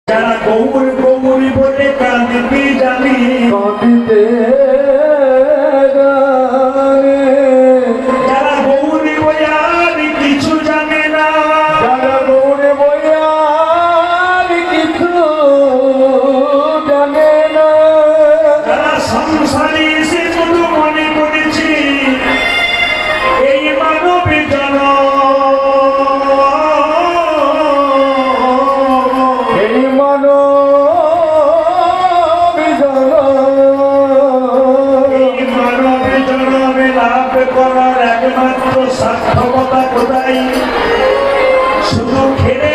যারা গৌর গৌরী বলে কাঁদিতে জানে, কাঁদিতে জানে, যারা গৌরী বয়ার কিছু জানে না, যারা গৌরে বয়ার কিছু জানে না, যারা সংসারে এসে শুধু মনে করেছে এই মানবে জনম, এই মানব এই মানবে জনমে লাভ করার একমাত্র সার্থকতা কোথায়? শুধু খেলে